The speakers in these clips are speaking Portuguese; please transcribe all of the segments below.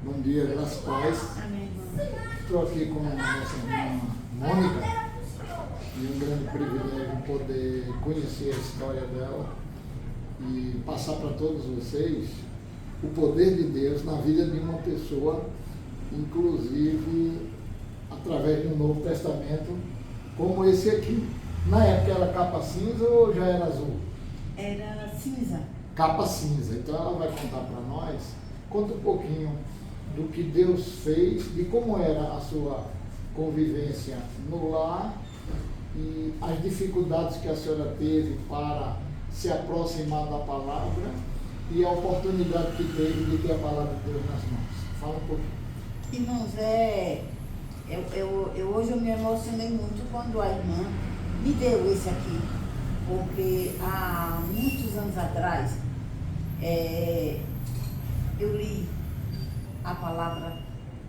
Bom dia, graças a Deus. Amém, irmão. Estou aqui com a nossa irmã Mônica e um grande privilégio poder conhecer a história dela e passar para todos vocês o poder de Deus na vida de uma pessoa, inclusive através de um Novo Testamento como esse aqui. Na época era capa cinza ou já era azul? Era cinza. Capa cinza. Então ela vai contar para nós, conta um pouquinho do que Deus fez, de como era a sua convivência no lar e as dificuldades que a senhora teve para se aproximar da palavra e a oportunidade que teve de ter a palavra de Deus nas mãos. Fala um pouquinho. Irmãos, hoje eu me emocionei muito quando a irmã me deu esse aqui, porque há muitos anos atrás eu li a palavra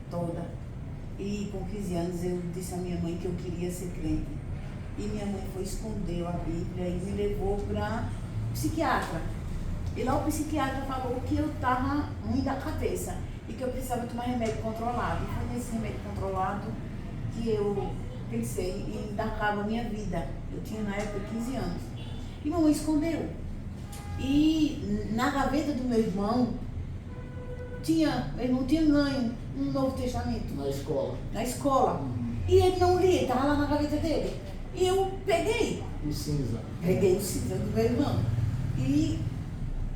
toda e com 15 anos eu disse à minha mãe que eu queria ser crente. E minha mãe foi, escondeu a Bíblia e me levou para psiquiatra. E lá o psiquiatra falou que eu estava ruim da cabeça e que eu precisava tomar remédio controlado. E foi nesse remédio controlado que eu pensei em dar cabo à minha vida. Eu tinha na época 15 anos. E mamãe escondeu. E na gaveta do meu irmão tinha ganho um Novo Testamento. Na escola. Na escola. E ele não lia, estava lá na gaveta dele. E eu peguei. O cinza. Peguei o cinza do meu irmão. E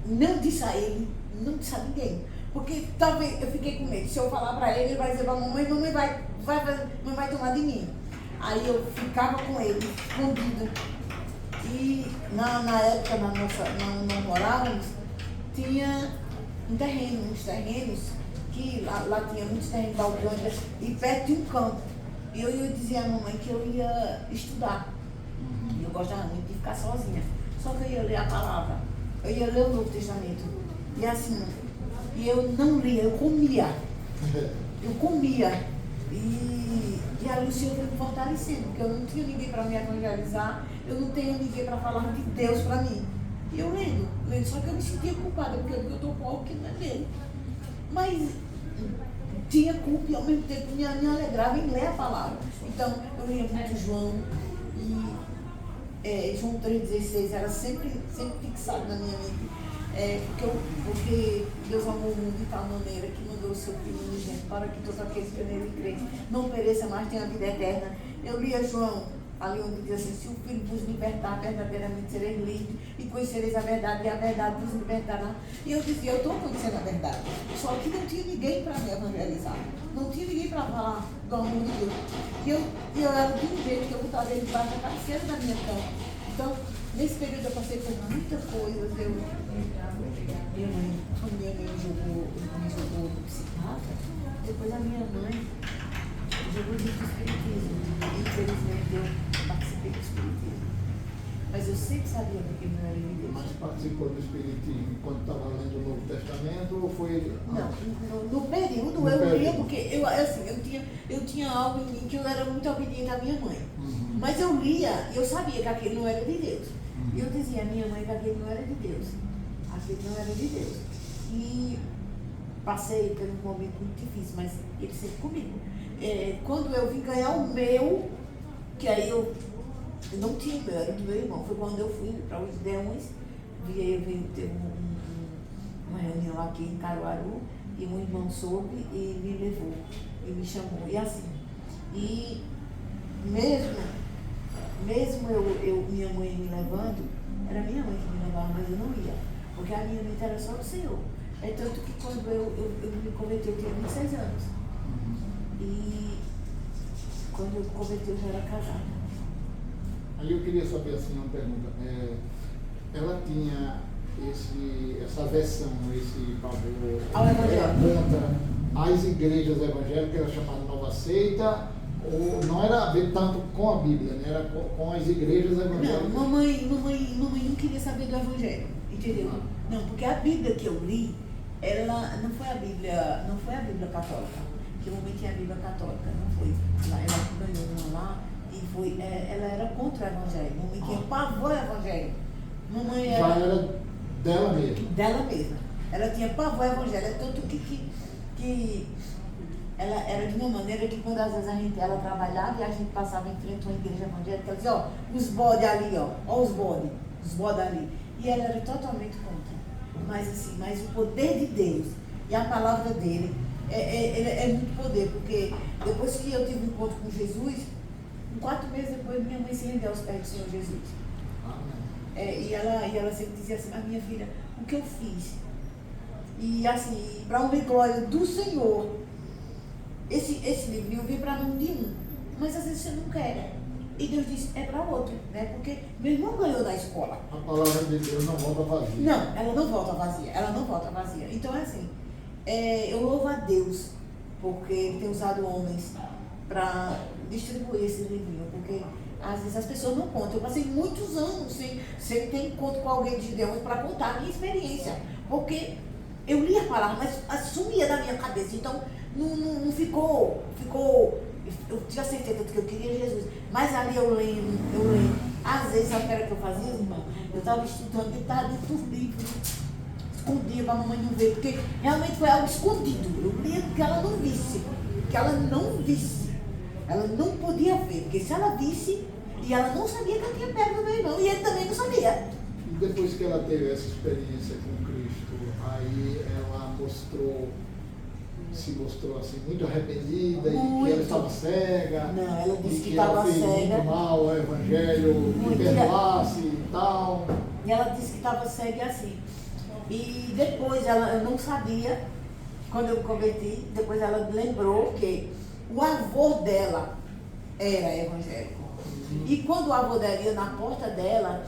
não disse a ele, não disse a ninguém. Porque talvez eu fiquei com medo. Se eu falar para ele vai dizer para a mamãe vai tomar de mim. Aí eu ficava com ele, escondido. E na época, nós morávamos, tinha uns terrenos, que lá tinha muitos terrenos balcões, e perto de um campo. E eu dizia à mamãe que eu ia estudar. E eu gostava muito de ficar sozinha. Só que eu ia ler a palavra. Eu ia ler o Novo Testamento. E assim, e eu não lia, eu comia. Eu comia. E ali o Senhor foi me fortalecendo, porque eu não tinha ninguém para me evangelizar, eu não tenho ninguém para falar de Deus para mim. E eu lendo, só que eu me sentia culpada, porque eu estou pobre, que não é dele. Mas tinha culpa e ao mesmo tempo me alegrava em ler a palavra. Então eu lia muito João, e João 3,16 era sempre fixado na minha mente. Porque Deus amou o mundo de tal maneira que mandou o seu Filho unigênito para que todos aqueles que nele creem não pereçam, mas tenham a vida eterna. Eu lia João, ali onde diz assim: se o Filho vos libertar, verdadeiramente sereis livres e conhecereis a verdade, e a verdade vos libertará. E eu dizia: eu estou conhecendo a verdade, só que não tinha ninguém para me evangelizar, não tinha ninguém para falar do amor de Deus. E eu era de um jeito que eu botava ele debaixo da cabeceira da minha cama. Então, nesse período eu passei por muitas coisas. Minha mãe me jogou no psiquiatra, depois a minha mãe jogou no espiritismo. Infelizmente eu participei do espiritismo. Mas eu sempre sabia que não era de Deus. Mas participou do espiritismo quando estava lendo o Novo Testamento ou foi... Não, no período eu lia, porque eu tinha algo em mim que eu era muito obediente à minha mãe. Mas eu lia e eu sabia que aquele não era de Deus. E eu dizia à minha mãe que aquele não era de Deus. Aquele não era de Deus. E passei por um momento muito difícil, mas ele sempre comigo. Quando eu vim ganhar o meu, que aí eu não tinha o meu, era do meu irmão. Foi quando eu fui para os Deões, teve uma reunião aqui em Caruaru, e um irmão soube e me levou, e me chamou. E assim, e mesmo minha mãe me levando, era minha mãe que me levava, mas eu não ia, porque a minha mente era só do Senhor. É tanto que quando eu me converti, eu tinha 26 anos. E quando eu me converti, eu já era casada. Aí eu queria saber assim uma pergunta. Ela tinha essa versão, esse pavor contra as igrejas evangélicas, era chamada Nova Seita, ou não era a ver tanto com a Bíblia, né? Era com as igrejas evangélicas? Não, mamãe não queria saber do Evangelho, entendeu? Não, porque a Bíblia que eu li, ela não foi a Bíblia católica, que mamãe tinha a Bíblia católica, não foi. Ela ganhou uma lá e foi, ela era contra o Evangelho, mamãe tinha pavor ao Evangelho. Mamãe já era dela mesma? Dela mesma. Ela tinha pavor ao Evangelho, tanto que ela era de uma maneira que quando às vezes ela trabalhava e a gente passava em frente a uma igreja evangélica, ela dizia, ó, os bodes ali, ó os bodes ali. E ela era totalmente contra. Mas assim, mas o poder de Deus e a palavra dele é muito poder, porque depois que eu tive um encontro com Jesus, 4 meses depois minha mãe se rendeu aos pés do Senhor Jesus. E ela sempre dizia assim, mas minha filha, o que eu fiz? E assim, para honra e glória do Senhor, esse livrinho veio para mim de um, mas às vezes você não quer. E Deus disse, é para outro, né? Porque meu irmão ganhou da escola. A palavra de Deus não volta vazia. Não, ela não volta vazia. Então é assim, eu louvo a Deus, porque Ele tem usado homens para distribuir esse livrinho, porque às vezes as pessoas não contam. Eu passei muitos anos sem ter encontro com alguém de Deus para contar a minha experiência, porque eu lia a palavra, mas sumia da minha cabeça, então não ficou, eu tinha certeza de que eu queria Jesus, mas ali eu lembro, às vezes sabe o que era que eu fazia, irmão? Eu estava estudando e estava dentro dos livros, escondia para a mamãe não ver, porque realmente foi algo escondido, eu lia que ela não visse, ela não podia ver, porque se ela visse, e ela não sabia que eu tinha pego no meu irmão, e ele também não sabia. E depois que ela teve essa experiência com Cristo, aí ela se mostrou assim, muito arrependida, e que ela estava cega. Não, ela disse que ela estava fez cega. muito mal ao evangelho, que perdoasse e tal. E ela disse que estava cega e assim. E depois eu não sabia, quando eu me converti, depois ela lembrou que o avô dela era evangélico. E quando o avô dela ia na porta dela,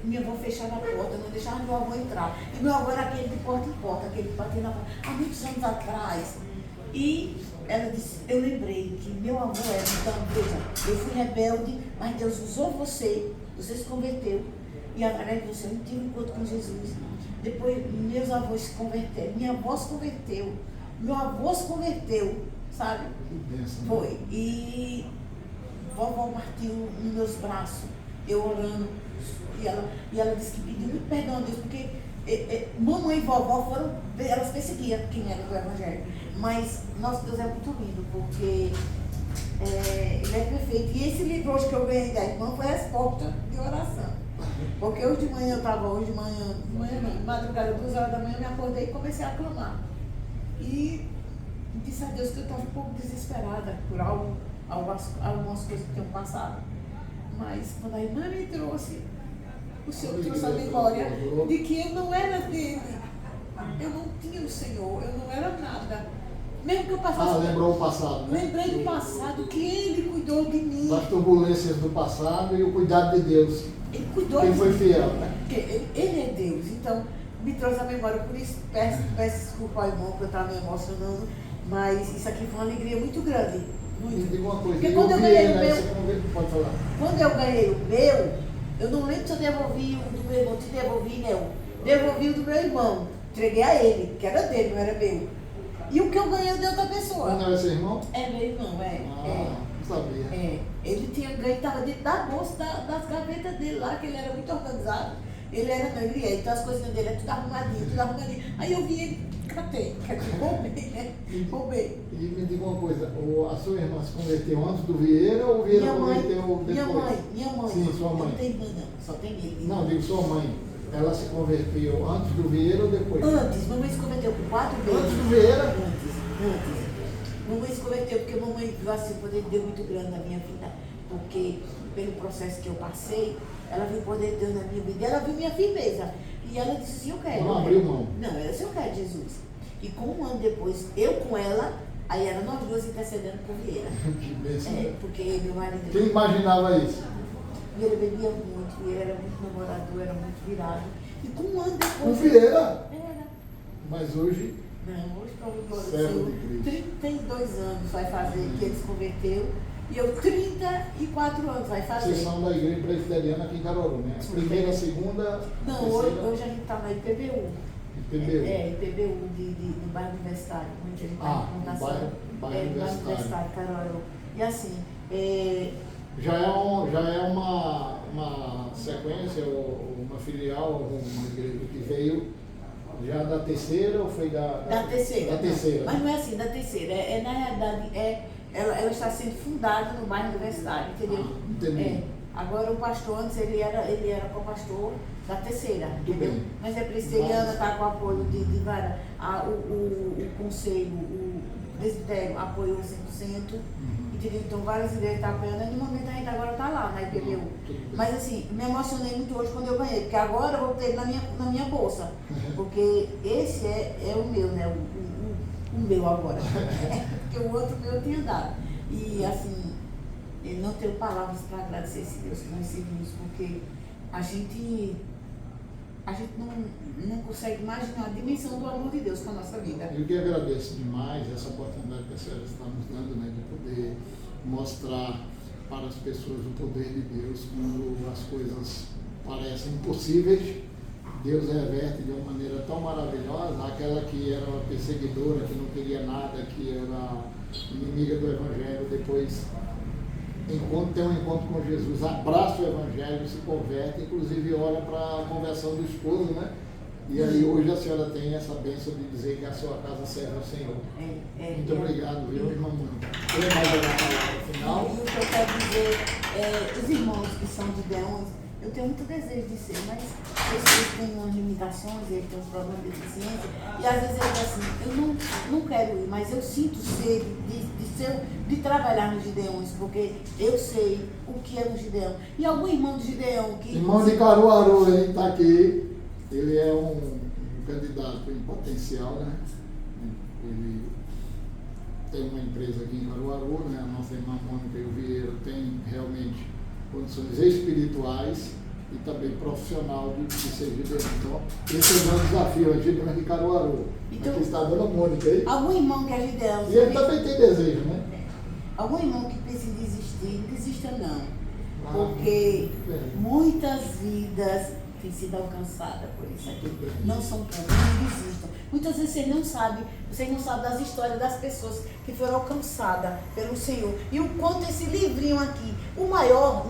minha avó fechava a porta, não deixava meu avô entrar. E meu avô era aquele de porta em porta, aquele que batia na porta, há muitos anos atrás. E ela disse, eu lembrei que meu avô era, então, veja, eu fui rebelde, mas Deus usou você se converteu, e através de você eu tive um encontro com Jesus. Depois meus avós se converteram, minha avó se converteu, meu avô se converteu, sabe? Foi. E vovó partiu nos meus braços, eu orando, e ela disse que pediu muito perdão a Deus, porque mamãe e vovó elas perseguiam quem era do evangelho. Mas nosso Deus é muito lindo, porque Ele é perfeito. E esse livro hoje que eu ganhei da irmã foi a resposta de oração. Porque hoje de manhã eu estava, de manhã não, de madrugada, 2 horas da manhã, eu me acordei e comecei a clamar. E disse a Deus que eu estava um pouco desesperada por algumas coisas que tinham passado. Mas quando a irmã me trouxe, o Senhor trouxe a memória de que eu não era dele. Eu não tinha o Senhor, eu não era nada. Mesmo que eu passasse. Lembrou o passado, né? Lembrei do passado, que Ele cuidou de mim. Das turbulências do passado e o cuidado de Deus. Ele cuidou Quem de foi mim. fiel, né? Porque ele é Deus. Então, me trouxe a memória. Por isso, peço desculpa ao irmão que eu estava me emocionando. Mas isso aqui foi uma alegria muito grande. Me diga uma coisa. Porque quando eu ganhei o meu. Pode falar. Quando eu ganhei o meu, eu não lembro se eu devolvi o do meu irmão. Se devolvi, não. Devolvi o do meu irmão. Entreguei a ele, que era dele, não era meu. E o que eu ganhei eu dei outra pessoa. Não era seu irmão? É meu irmão, Não sabia. Ele tinha ganho, estava dentro da bolsa das gavetas dele lá, que ele era muito organizado. Ele era não, ele é. Então as coisinhas dele é tudo arrumadinho. Aí eu vi ele, catei, roubei, né? Roubei. E me diga uma coisa, a sua irmã se converteu antes do Vieira ou o Vieira converteu depois? Minha mãe. Sim, sua mãe. Não tem irmã não, só tem ele. Não, digo sua mãe. Ela se converteu antes do Vieira ou depois? Antes, mamãe se converteu por 4 vezes. Antes do Vieira? Antes. Mamãe se converteu porque mamãe viu assim, o poder de Deus muito grande na minha vida. Porque pelo processo que eu passei, ela viu o poder de Deus na minha vida. Ela viu minha firmeza. E ela disse assim, eu quero. Não abriu mão. Não, ela disse, eu quero Jesus. E com 1 ano depois, eu com ela, aí era nós duas intercedendo por Vieira. Que bênção. Porque meu marido... Quem imaginava isso? Vieira bebia muito, Vieira era muito namorador, era muito virado. E com 1 ano depois... O Vieira? Era. Mas hoje... Não, hoje para o Servo de Cristo. 32 anos vai fazer que ele se converteu. E eu 34 anos vai fazer. Vocês são da igreja presbiteriana aqui em Caruaru, né? Primeira, segunda... Não, terceira... hoje a gente está na IPBU. IPBU. IPBU do bairro universitário, onde a gente está em fundação. Bairro universitário. Caruaru. E assim, já é uma sequência, ou uma filial, uma igreja que veio Já da terceira ou foi Da terceira. Da terceira. Mas não é assim, da terceira. Na realidade, ela está sendo fundada no bairro Universitário, entendeu? Entendi. Agora o pastor, antes ele era co-pastor da terceira, Muito entendeu? bem. Mas é presbiteriana, está com apoio de o conselho, o presbitério apoiou 100%, entendeu? Então várias igrejas estão apoiando, e no momento a gente agora está lá na IPBU. Mas assim, me emocionei muito hoje quando eu ganhei, porque agora eu vou ter na minha bolsa, porque esse é o meu, né? O meu agora, porque o outro meu eu tinha dado. E assim, eu não tenho palavras para agradecer esse Deus que nós servimos, porque a gente não consegue imaginar a dimensão do amor de Deus com a nossa vida. Eu que agradeço demais essa oportunidade que a senhora está nos dando, né, de poder mostrar para as pessoas o poder de Deus quando as coisas parecem impossíveis. Deus reverte de uma maneira tão maravilhosa. Aquela que era uma perseguidora, que não queria nada, que era inimiga do Evangelho, depois tem um encontro com Jesus, abraça o Evangelho, se converte, inclusive ora para a conversão do esposo, né? E aí hoje a senhora tem essa bênção de dizer que a sua casa serve ao Senhor. Muito obrigado, viu, irmão? Tem mais alguma palavra final? E o que eu quero dizer, os irmãos que são de Deus, eu tenho muito desejo de ser, mas eles têm umas limitações, eles têm uns problemas de deficiência, e às vezes eu digo assim, eu não quero ir, mas eu sinto sede de trabalhar nos Gideões, porque eu sei o que é um Gideão. E algum irmão de Gideão que... Irmão de Caruaru, ele está aqui, ele é um candidato em potencial, né? Ele tem uma empresa aqui em Caruaru, né? A nossa irmã Mônica e o Vieira tem realmente condições espirituais e também profissional de ser Gideão. Então, esse é o meu desafio, a Gideão de Caruaru. Então, aqui está a dona Mônica aí. Algum irmão que é Gideão... E ele também tem desejo, né? Algum irmão que pensa em desistir, não desista não. Porque muitas vidas têm sido alcançadas por isso aqui. Não são poucas, não desistam. Muitas vezes vocês não sabem das histórias das pessoas que foram alcançadas pelo Senhor. E o quanto esse livrinho aqui, o maior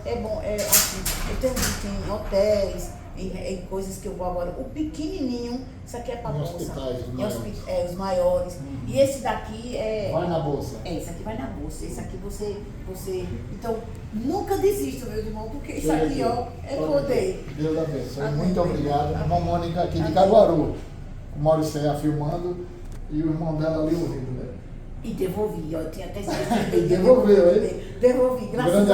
é bom, é assim, eu tenho hotéis, em coisas que eu vou agora. O pequenininho, isso aqui é para bolsa. Os maiores. E esse daqui é... Vai na bolsa. Esse aqui vai na bolsa. Esse aqui você... Então, nunca desista, meu irmão, porque isso aqui, ó, é poder. Deus abençoe. Muito obrigado. A irmã Mônica aqui de Caruaru. O Mauricéia filmando e o irmão dela ali ouvindo, né? E devolvi, ó. Tinha até esquecido. Devolveu, hein? Devolvi, graças a Deus.